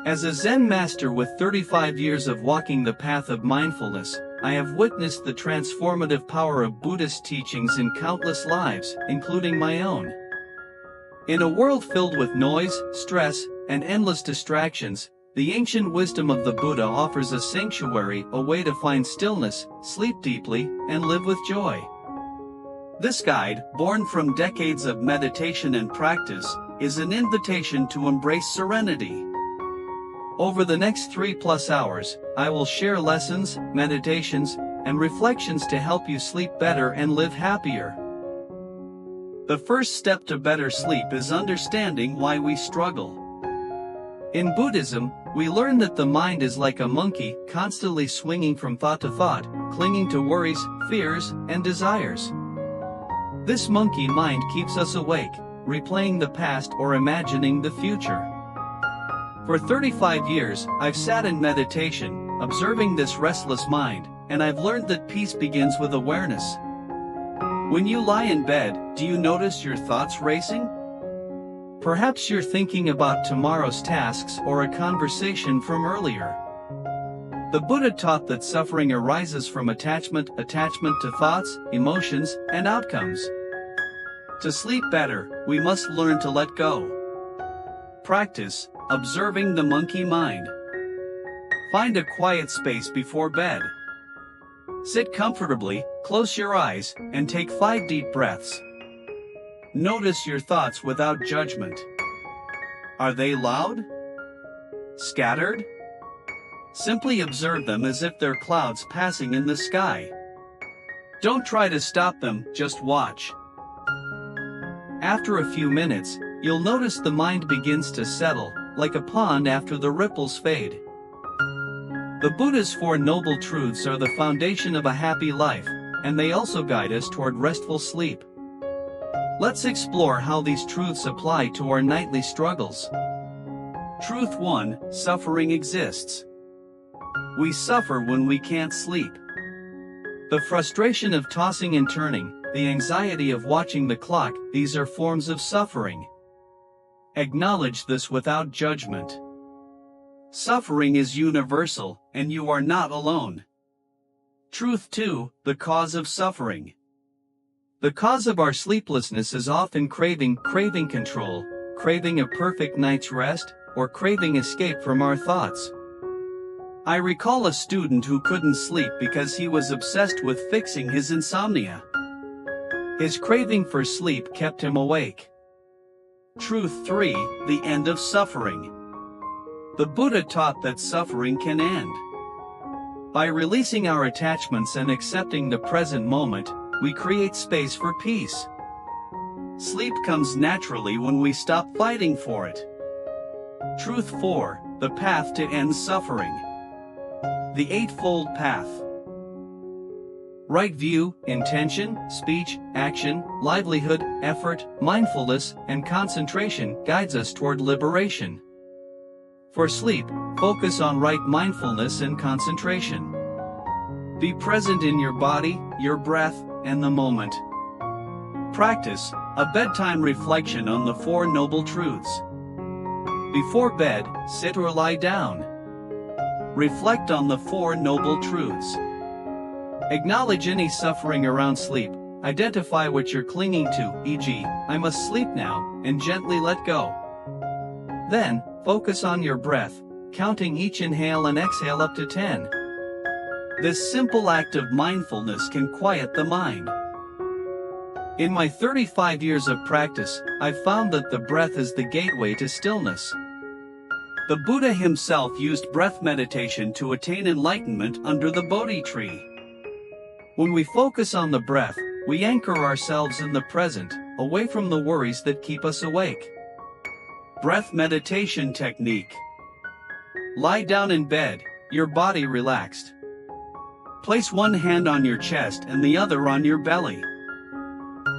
As a Zen master with 35 years of walking the path of mindfulness, I have witnessed the transformative power of Buddhist teachings in countless lives, including my own. In a world filled with noise, stress, and endless distractions, the ancient wisdom of the Buddha offers a sanctuary, a way to find stillness, sleep deeply, and live with joy. This guide, born from decades of meditation and practice, is an invitation to embrace serenity. Over the next 3+ hours, I will share lessons, meditations, and reflections to help you sleep better and live happier. The first step to better sleep is understanding why we struggle. In Buddhism, we learn that the mind is like a monkey, constantly swinging from thought to thought, clinging to worries, fears, and desires. This monkey mind keeps us awake, replaying the past or imagining the future. For 35 years, I've sat in meditation, observing this restless mind, and I've learned that peace begins with awareness. When you lie in bed, do you notice your thoughts racing? Perhaps you're thinking about tomorrow's tasks or a conversation from earlier. The Buddha taught that suffering arises from attachment to thoughts, emotions, and outcomes. To sleep better, we must learn to let go. Practice observing the monkey mind. Find a quiet space before bed. Sit comfortably, close your eyes, and take 5 deep breaths. Notice your thoughts without judgment. Are they loud? Scattered? Simply observe them as if they're clouds passing in the sky. Don't try to stop them, just watch. After a few minutes, you'll notice the mind begins to settle, like a pond after the ripples fade. The Buddha's 4 Noble Truths are the foundation of a happy life, and they also guide us toward restful sleep. Let's explore how these truths apply to our nightly struggles. Truth 1: Suffering exists. We suffer when we can't sleep. The frustration of tossing and turning, the anxiety of watching the clock, these are forms of suffering. Acknowledge this without judgment. Suffering is universal, and you are not alone. Truth 2: The cause of suffering. The cause of our sleeplessness is often craving control, craving a perfect night's rest, or craving escape from our thoughts. I recall a student who couldn't sleep because he was obsessed with fixing his insomnia. His craving for sleep kept him awake. Truth 3: The end of suffering. The Buddha taught that suffering can end. By releasing our attachments and accepting the present moment, we create space for peace. Sleep comes naturally when we stop fighting for it. Truth 4: The path to end suffering. The Eightfold Path. Right view, intention, speech, action, livelihood, effort, mindfulness, and concentration guides us toward liberation. For sleep, focus on right mindfulness and concentration. Be present in your body, your breath, and the moment. Practice a bedtime reflection on the 4 Noble Truths. Before bed, sit or lie down. Reflect on the 4 Noble Truths. Acknowledge any suffering around sleep. Identify what you're clinging to, e.g., I must sleep now, and gently let go. Then, focus on your breath, counting each inhale and exhale up to 10. This simple act of mindfulness can quiet the mind. In my 35 years of practice, I've found that the breath is the gateway to stillness. The Buddha himself used breath meditation to attain enlightenment under the Bodhi tree. When we focus on the breath, we anchor ourselves in the present, away from the worries that keep us awake. Breath meditation technique. Lie down in bed, your body relaxed. Place one hand on your chest and the other on your belly.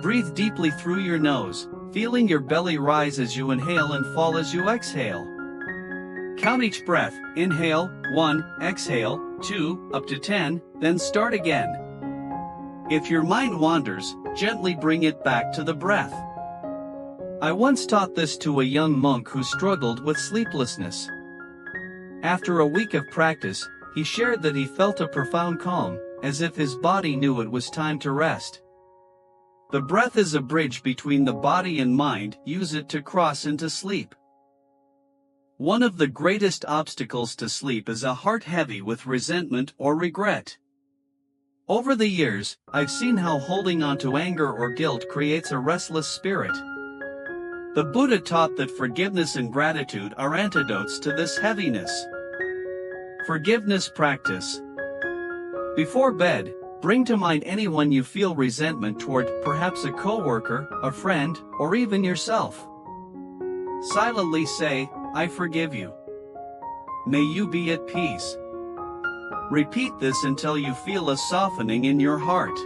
Breathe deeply through your nose, feeling your belly rise as you inhale and fall as you exhale. Count each breath, inhale, 1, exhale, 2, up to 10, then start again. If your mind wanders, gently bring it back to the breath. I once taught this to a young monk who struggled with sleeplessness. After a week of practice, he shared that he felt a profound calm, as if his body knew it was time to rest. The breath is a bridge between the body and mind. Use it to cross into sleep. One of the greatest obstacles to sleep is a heart heavy with resentment or regret. Over the years, I've seen how holding on to anger or guilt creates a restless spirit. The Buddha taught that forgiveness and gratitude are antidotes to this heaviness. Forgiveness practice. Before bed, bring to mind anyone you feel resentment toward, perhaps a coworker, a friend, or even yourself. Silently say, "I forgive you. May you be at peace." Repeat this until you feel a softening in your heart.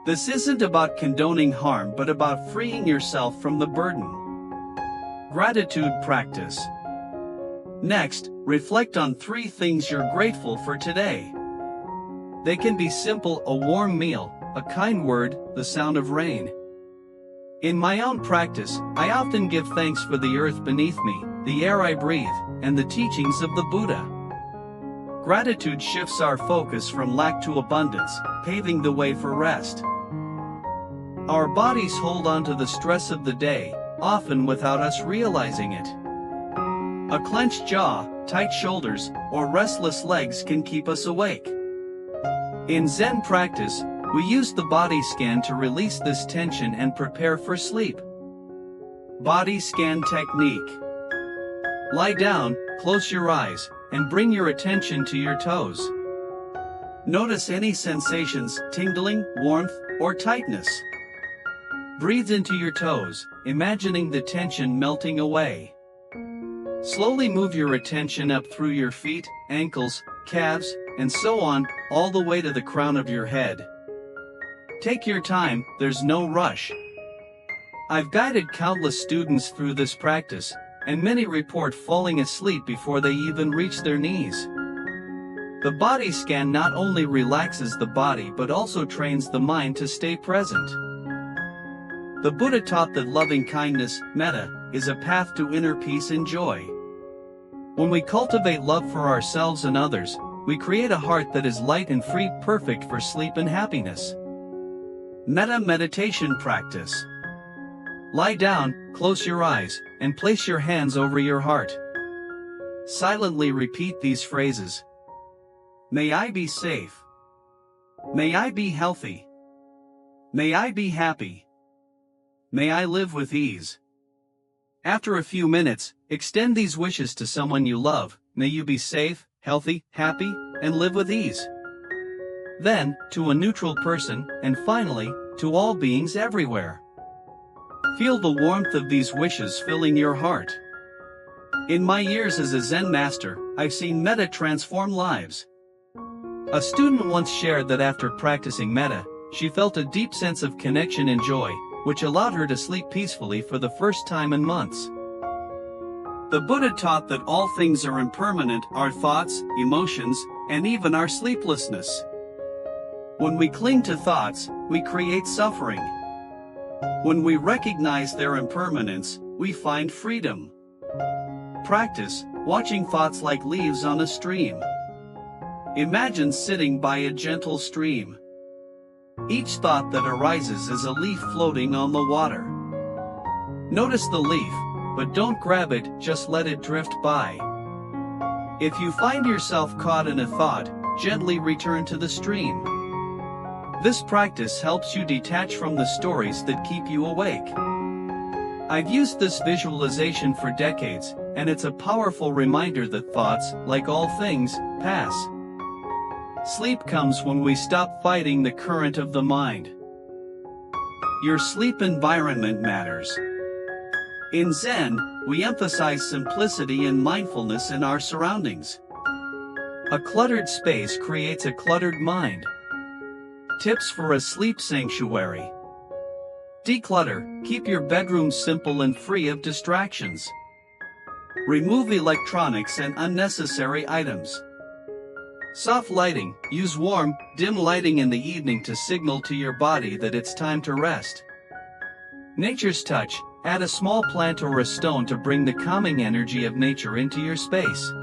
This isn't about condoning harm but about freeing yourself from the burden. Gratitude practice. Next, reflect on 3 things you're grateful for today. They can be simple: a warm meal, a kind word, the sound of rain. In my own practice, I often give thanks for the earth beneath me, the air I breathe, and the teachings of the Buddha. Gratitude shifts our focus from lack to abundance, paving the way for rest. Our bodies hold on to the stress of the day, often without us realizing it. A clenched jaw, tight shoulders, or restless legs can keep us awake. In Zen practice, we use the body scan to release this tension and prepare for sleep. Body scan technique. Lie down, close your eyes, and bring your attention to your toes. Notice any sensations, tingling, warmth, or tightness. Breathe into your toes, imagining the tension melting away. Slowly move your attention up through your feet, ankles, calves, and so on, all the way to the crown of your head. Take your time, there's no rush. I've guided countless students through this practice, and many report falling asleep before they even reach their knees. The body scan not only relaxes the body but also trains the mind to stay present. The Buddha taught that loving kindness, metta, is a path to inner peace and joy. When we cultivate love for ourselves and others, we create a heart that is light and free, perfect for sleep and happiness. Metta meditation practice. Lie down, close your eyes, and place your hands over your heart. Silently repeat these phrases. May I be safe. May I be healthy. May I be happy. May I live with ease. After a few minutes, extend these wishes to someone you love. May you be safe, healthy, happy, and live with ease. Then, to a neutral person, and finally, to all beings everywhere. Feel the warmth of these wishes filling your heart. In my years as a Zen master, I've seen metta transform lives. A student once shared that after practicing metta, she felt a deep sense of connection and joy, which allowed her to sleep peacefully for the first time in months. The Buddha taught that all things are impermanent: our thoughts, emotions, and even our sleeplessness. When we cling to thoughts, we create suffering. When we recognize their impermanence, we find freedom. Practice watching thoughts like leaves on a stream. Imagine sitting by a gentle stream. Each thought that arises is a leaf floating on the water. Notice the leaf, but don't grab it, just let it drift by. If you find yourself caught in a thought, gently return to the stream. This practice helps you detach from the stories that keep you awake. I've used this visualization for decades, and it's a powerful reminder that thoughts, like all things, pass. Sleep comes when we stop fighting the current of the mind. Your sleep environment matters. In Zen, we emphasize simplicity and mindfulness in our surroundings. A cluttered space creates a cluttered mind. Tips for a sleep sanctuary. Declutter, keep your bedroom simple and free of distractions. Remove electronics and unnecessary items. Soft lighting, use warm, dim lighting in the evening to signal to your body that it's time to rest. Nature's touch, add a small plant or a stone to bring the calming energy of nature into your space.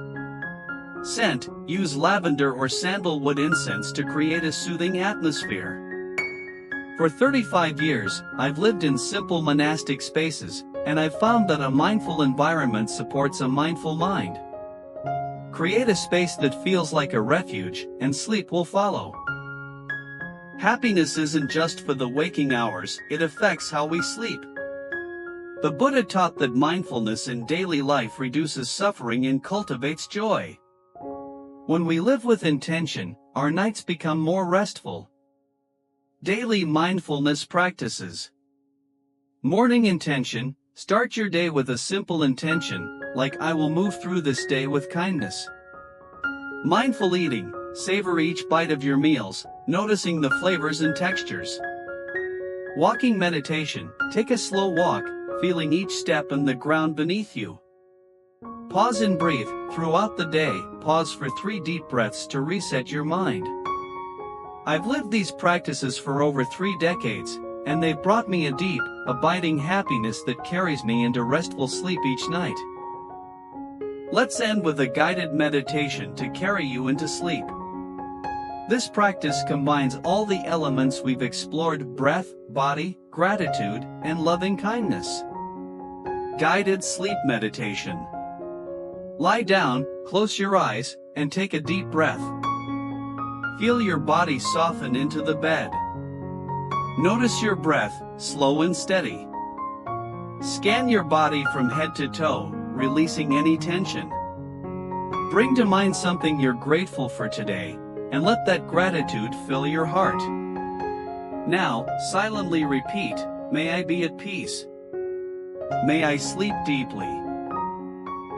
Scent: use lavender or sandalwood incense to create a soothing atmosphere. For 35 years, I've lived in simple monastic spaces, and I've found that a mindful environment supports a mindful mind. Create a space that feels like a refuge, and sleep will follow. Happiness isn't just for the waking hours, it affects how we sleep. The Buddha taught that mindfulness in daily life reduces suffering and cultivates joy. When we live with intention, our nights become more restful. Daily mindfulness practices. Morning intention: start your day with a simple intention, like I will move through this day with kindness. Mindful eating: savor each bite of your meals, noticing the flavors and textures. Walking meditation: take a slow walk, feeling each step and the ground beneath you. Pause and breathe: throughout the day, pause for 3 deep breaths to reset your mind. I've lived these practices for over 3 decades, and they've brought me a deep, abiding happiness that carries me into restful sleep each night. Let's end with a guided meditation to carry you into sleep. This practice combines all the elements we've explored: breath, body, gratitude, and loving kindness. Guided sleep meditation. Lie down, close your eyes, and take a deep breath. Feel your body soften into the bed. Notice your breath, slow and steady. Scan your body from head to toe, releasing any tension. Bring to mind something you're grateful for today, and let that gratitude fill your heart. Now, silently repeat: may I be at peace. May I sleep deeply.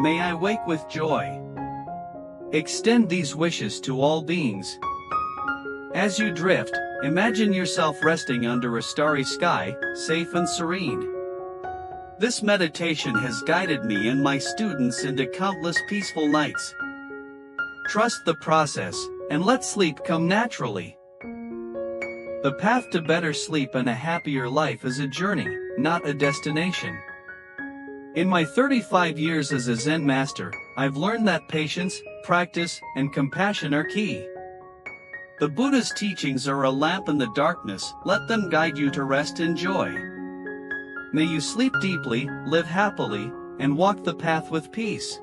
May I wake with joy. Extend these wishes to all beings. As you drift, imagine yourself resting under a starry sky, safe and serene. This meditation has guided me and my students into countless peaceful nights. Trust the process, and let sleep come naturally. The path to better sleep and a happier life is a journey, not a destination. In my 35 years as a Zen master, I've learned that patience, practice, and compassion are key. The Buddha's teachings are a lamp in the darkness, let them guide you to rest and joy. May you sleep deeply, live happily, and walk the path with peace.